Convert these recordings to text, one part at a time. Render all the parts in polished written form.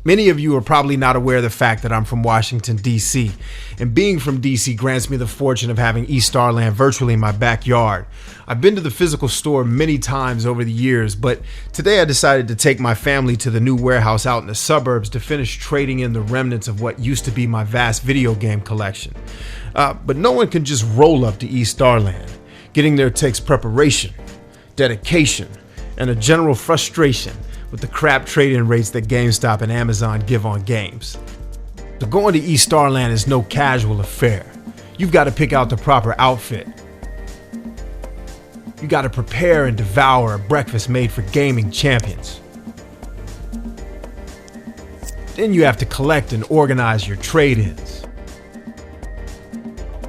Many of you are probably not aware of the fact that I'm from Washington, D.C., and being from D.C. grants me the fortune of having eStarland virtually in my backyard. I've been to the physical store many times over the years, but today I decided to take my family to the new warehouse out in the suburbs to finish trading in the remnants of what used to be my vast video game collection. But no one can just roll up to eStarland. Getting there takes preparation, dedication, and a general frustration with the crap trade-in rates that GameStop and Amazon give on games. So going to eStarland is no casual affair. You've got to pick out the proper outfit. You got to prepare and devour a breakfast made for gaming champions. Then you have to collect and organize your trade-ins.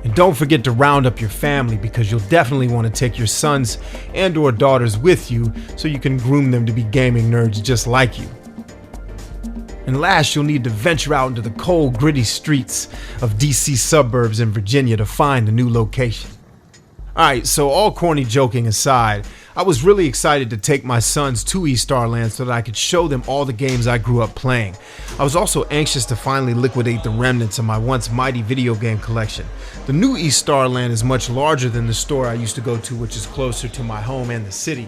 And don't forget to round up your family, because you'll definitely want to take your sons and or daughters with you so you can groom them to be gaming nerds just like you. And last, you'll need to venture out into the cold, gritty streets of DC suburbs in Virginia to find a new location. Alright, so all corny joking aside, I was really excited to take my sons to eStarland so that I could show them all the games I grew up playing. I was also anxious to finally liquidate the remnants of my once mighty video game collection. The new eStarland is much larger than the store I used to go to, which is closer to my home and the city.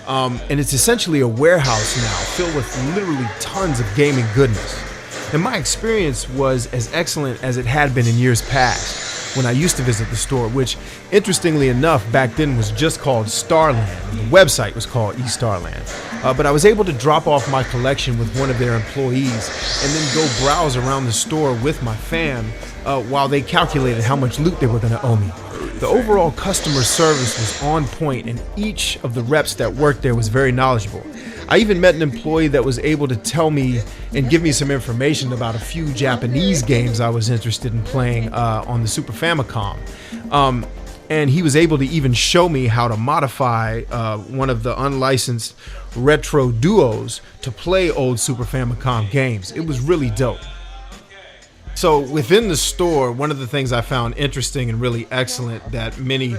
And it's essentially a warehouse now, filled with literally tons of gaming goodness. And my experience was as excellent as it had been in years past, when I used to visit the store, which, interestingly enough, back then was just called Starland. The website was called eStarland. But I was able to drop off my collection with one of their employees and then go browse around the store with my fam while they calculated how much loot they were going to owe me. The overall customer service was on point, and each of the reps that worked there was very knowledgeable. I even met an employee that was able to tell me and give me some information about a few Japanese games I was interested in playing on the Super Famicom. And he was able to even show me how to modify one of the unlicensed retro duos to play old Super Famicom games. It was really dope. So within the store, one of the things I found interesting and really excellent that many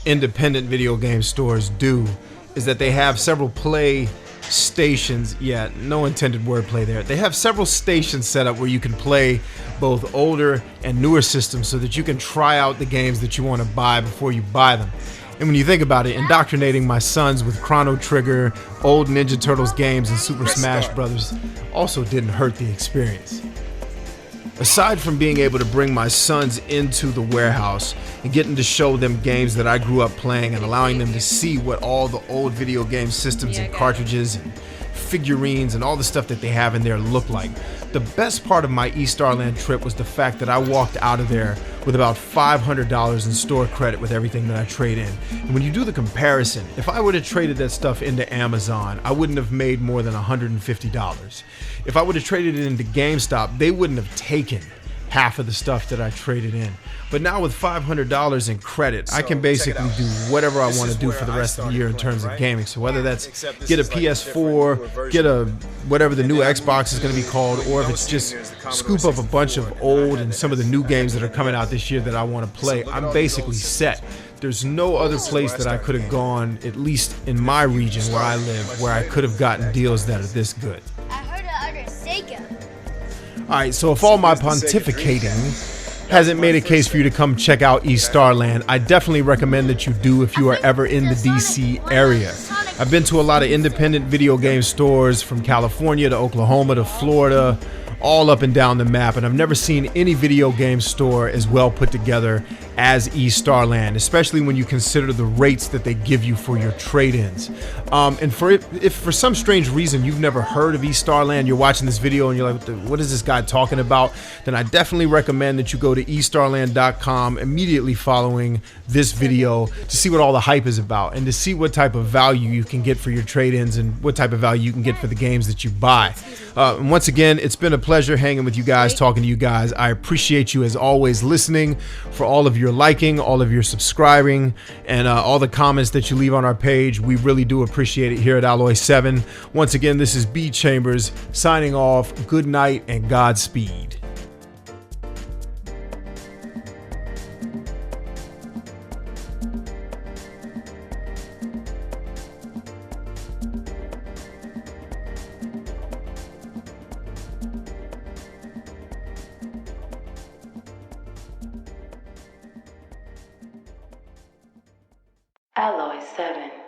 independent video game stores do is that they have several play stations. Yeah, no intended wordplay there. They have several stations set up where you can play both older and newer systems so that you can try out the games that you want to buy before you buy them. And when you think about it, indoctrinating my sons with Chrono Trigger, old Ninja Turtles games, and Super Smash Brothers also didn't hurt the experience. Aside from being able to bring my sons into the warehouse and getting to show them games that I grew up playing and allowing them to see what all the old video game systems and cartridges and figurines and all the stuff that they have in there look like, the best part of my eStarland trip was the fact that I walked out of there with about $500 in store credit with everything that I trade in. And when you do the comparison, if I would have traded that stuff into Amazon, I wouldn't have made more than $150. If I would have traded it into GameStop, they wouldn't have taken half of the stuff that I traded in. But now with $500 in credit, I can basically do whatever I want to do for the rest of the year in terms of gaming. So whether that's get a PS4, get a whatever the new Xbox is going to be called, or if it's just scoop up a bunch of old and some of the new games that are coming out this year that I want to play, I'm basically set. There's no other place that I could have gone, at least in my region where I live, where I could have gotten deals that are this good. Alright, so if all my pontificating hasn't made a case for you to come check out eStarland, I definitely recommend that you do if you are ever in the DC area. I've been to a lot of independent video game stores from California to Oklahoma to Florida, all up and down the map, and I've never seen any video game store as well put together as eStarland, especially when you consider the rates that they give you for your trade-ins. And if for some strange reason you've never heard of eStarland, you're watching this video and you're like, what is this guy talking about? Then I definitely recommend that you go to eStarland.com immediately following this video to see what all the hype is about and to see what type of value you can get for your trade-ins and what type of value you can get for the games that you buy. And once again, it's been a pleasure hanging with you guys, talking to you guys. I appreciate you as always listening, for all of your liking, all of your subscribing, and all the comments that you leave on our page. We really do appreciate it here at Alloy 7. Once again, this is B Chambers signing off. Good night and Godspeed. Alloy 7.